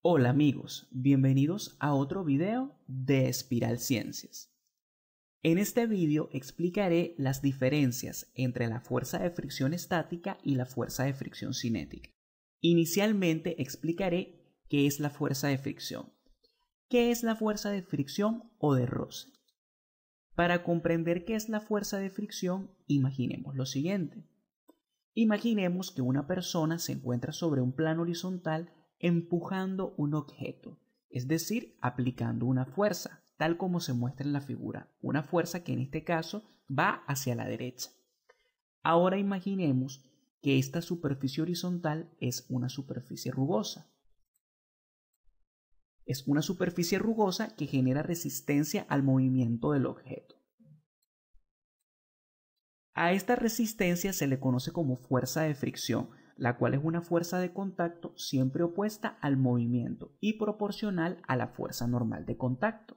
Hola amigos, bienvenidos a otro video de Espiral Ciencias. En este video explicaré las diferencias entre la fuerza de fricción estática y la fuerza de fricción cinética. Inicialmente explicaré qué es la fuerza de fricción. ¿Qué es la fuerza de fricción o de roce? Para comprender qué es la fuerza de fricción, imaginemos lo siguiente. Imaginemos que una persona se encuentra sobre un plano horizontal empujando un objeto, es decir, aplicando una fuerza, tal como se muestra en la figura, una fuerza que en este caso va hacia la derecha. Ahora imaginemos que esta superficie horizontal es una superficie rugosa. Es una superficie rugosa que genera resistencia al movimiento del objeto. A esta resistencia se le conoce como fuerza de fricción, la cual es una fuerza de contacto siempre opuesta al movimiento y proporcional a la fuerza normal de contacto.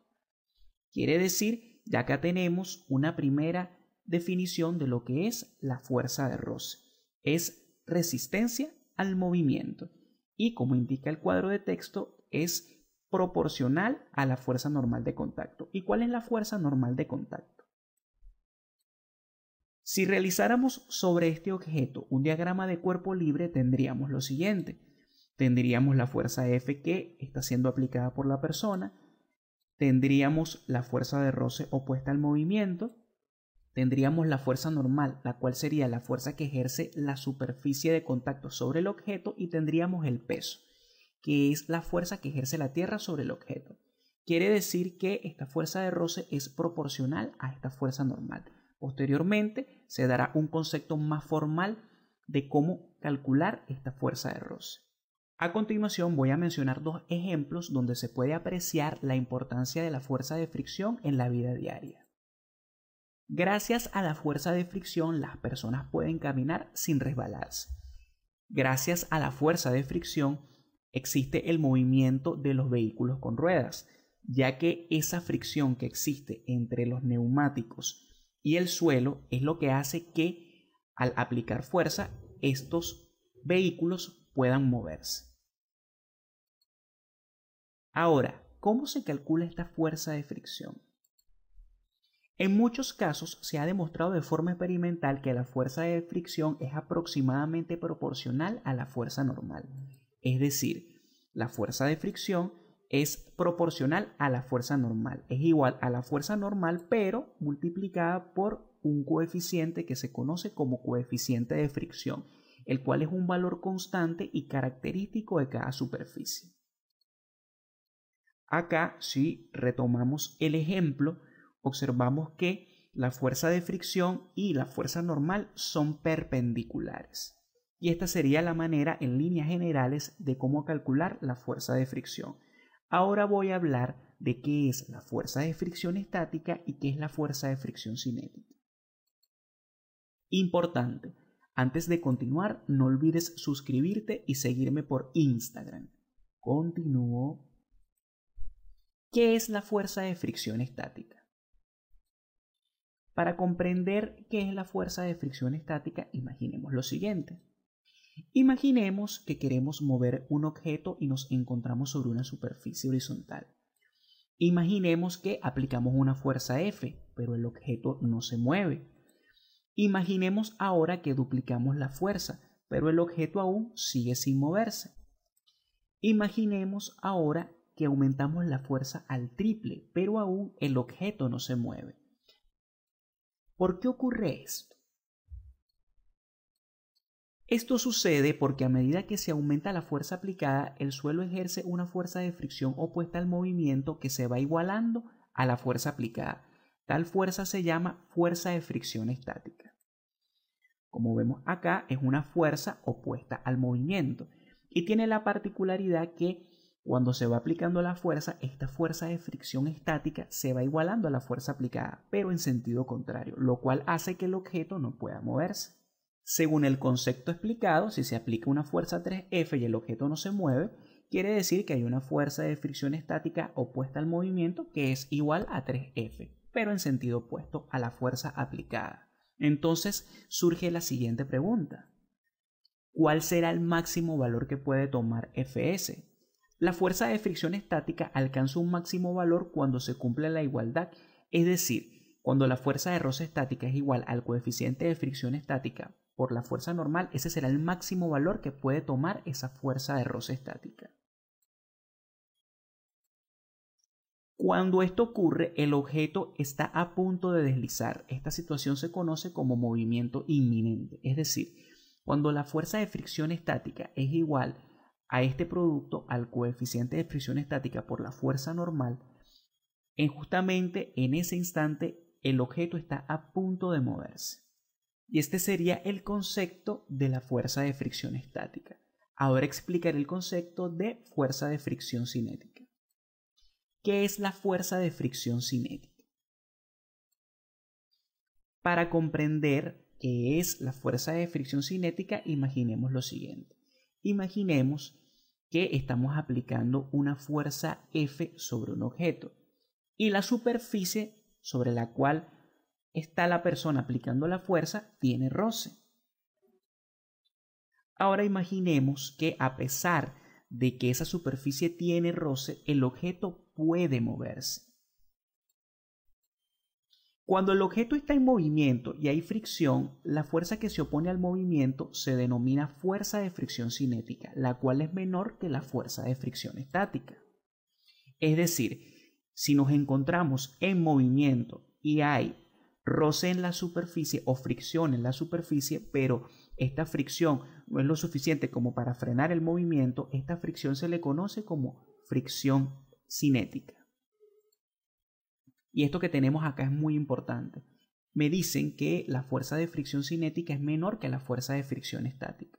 Quiere decir, ya acá tenemos una primera definición de lo que es la fuerza de roce. Es resistencia al movimiento y, como indica el cuadro de texto, es proporcional a la fuerza normal de contacto. ¿Y cuál es la fuerza normal de contacto? Si realizáramos sobre este objeto un diagrama de cuerpo libre, tendríamos lo siguiente. Tendríamos la fuerza F que está siendo aplicada por la persona, tendríamos la fuerza de roce opuesta al movimiento, tendríamos la fuerza normal, la cual sería la fuerza que ejerce la superficie de contacto sobre el objeto, y tendríamos el peso, que es la fuerza que ejerce la Tierra sobre el objeto. Quiere decir que esta fuerza de roce es proporcional a esta fuerza normal. Posteriormente se dará un concepto más formal de cómo calcular esta fuerza de roce. A continuación voy a mencionar dos ejemplos donde se puede apreciar la importancia de la fuerza de fricción en la vida diaria. Gracias a la fuerza de fricción las personas pueden caminar sin resbalarse. Gracias a la fuerza de fricción existe el movimiento de los vehículos con ruedas, ya que esa fricción que existe entre los neumáticos y el suelo es lo que hace que al aplicar fuerza estos vehículos puedan moverse. Ahora, ¿cómo se calcula esta fuerza de fricción? En muchos casos se ha demostrado de forma experimental que la fuerza de fricción es aproximadamente proporcional a la fuerza normal. Es decir, la fuerza de fricción es proporcional a la fuerza normal. Es igual a la fuerza normal, pero multiplicada por un coeficiente que se conoce como coeficiente de fricción, el cual es un valor constante y característico de cada superficie. Acá, si retomamos el ejemplo, observamos que la fuerza de fricción y la fuerza normal son perpendiculares. Y esta sería la manera en líneas generales de cómo calcular la fuerza de fricción. Ahora voy a hablar de qué es la fuerza de fricción estática y qué es la fuerza de fricción cinética. Importante, antes de continuar, no olvides suscribirte y seguirme por Instagram. Continúo. ¿Qué es la fuerza de fricción estática? Para comprender qué es la fuerza de fricción estática, imaginemos lo siguiente. Imaginemos que queremos mover un objeto y nos encontramos sobre una superficie horizontal. Imaginemos que aplicamos una fuerza F, pero el objeto no se mueve. Imaginemos ahora que duplicamos la fuerza, pero el objeto aún sigue sin moverse. Imaginemos ahora que aumentamos la fuerza al triple, pero aún el objeto no se mueve. ¿Por qué ocurre esto? Esto sucede porque a medida que se aumenta la fuerza aplicada, el suelo ejerce una fuerza de fricción opuesta al movimiento que se va igualando a la fuerza aplicada. Tal fuerza se llama fuerza de fricción estática. Como vemos acá, es una fuerza opuesta al movimiento y tiene la particularidad que cuando se va aplicando la fuerza, esta fuerza de fricción estática se va igualando a la fuerza aplicada, pero en sentido contrario, lo cual hace que el objeto no pueda moverse. Según el concepto explicado, si se aplica una fuerza 3F y el objeto no se mueve, quiere decir que hay una fuerza de fricción estática opuesta al movimiento que es igual a 3F, pero en sentido opuesto a la fuerza aplicada. Entonces surge la siguiente pregunta. ¿Cuál será el máximo valor que puede tomar Fs? La fuerza de fricción estática alcanza un máximo valor cuando se cumple la igualdad, es decir, cuando la fuerza de roce estática es igual al coeficiente de fricción estática por la fuerza normal, ese será el máximo valor que puede tomar esa fuerza de roce estática. Cuando esto ocurre, el objeto está a punto de deslizar. Esta situación se conoce como movimiento inminente, es decir, cuando la fuerza de fricción estática es igual a este producto, al coeficiente de fricción estática por la fuerza normal, justamente en ese instante el objeto está a punto de moverse. Y este sería el concepto de la fuerza de fricción estática. Ahora explicaré el concepto de fuerza de fricción cinética. ¿Qué es la fuerza de fricción cinética? Para comprender qué es la fuerza de fricción cinética, imaginemos lo siguiente. Imaginemos que estamos aplicando una fuerza F sobre un objeto y la superficie sobre la cual está la persona aplicando la fuerza tiene roce. Ahora imaginemos que a pesar de que esa superficie tiene roce, el objeto puede moverse. Cuando el objeto está en movimiento y hay fricción, la fuerza que se opone al movimiento se denomina fuerza de fricción cinética, la cual es menor que la fuerza de fricción estática. Es decir, si nos encontramos en movimiento y hay roce en la superficie o fricción en la superficie, pero esta fricción no es lo suficiente como para frenar el movimiento, esta fricción se le conoce como fricción cinética. Y esto que tenemos acá es muy importante. Me dicen que la fuerza de fricción cinética es menor que la fuerza de fricción estática.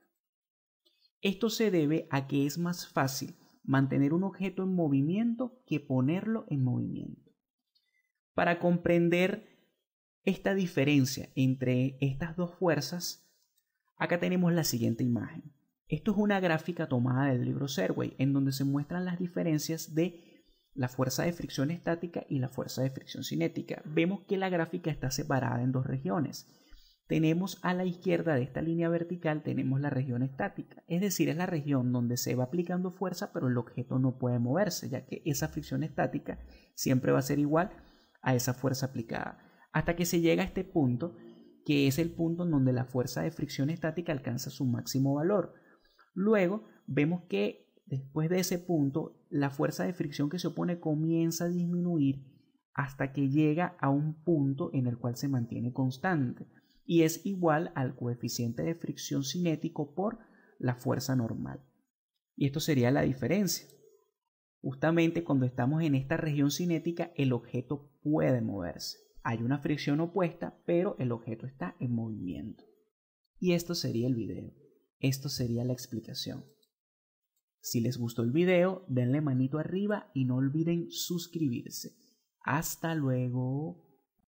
Esto se debe a que es más fácil mantener un objeto en movimiento que ponerlo en movimiento. Para comprender esta diferencia entre estas dos fuerzas, acá tenemos la siguiente imagen. Esto es una gráfica tomada del libro Serway, en donde se muestran las diferencias de la fuerza de fricción estática y la fuerza de fricción cinética. Vemos que la gráfica está separada en dos regiones. Tenemos a la izquierda de esta línea vertical, tenemos la región estática, es decir, es la región donde se va aplicando fuerza, pero el objeto no puede moverse, ya que esa fricción estática siempre va a ser igual a esa fuerza aplicada, hasta que se llega a este punto, que es el punto en donde la fuerza de fricción estática alcanza su máximo valor. Luego vemos que después de ese punto, la fuerza de fricción que se opone comienza a disminuir hasta que llega a un punto en el cual se mantiene constante y es igual al coeficiente de fricción cinético por la fuerza normal. Y esto sería la diferencia. Justamente cuando estamos en esta región cinética, el objeto puede moverse. Hay una fricción opuesta, pero el objeto está en movimiento. Y esto sería el video. Esto sería la explicación. Si les gustó el video, denle manito arriba y no olviden suscribirse. Hasta luego.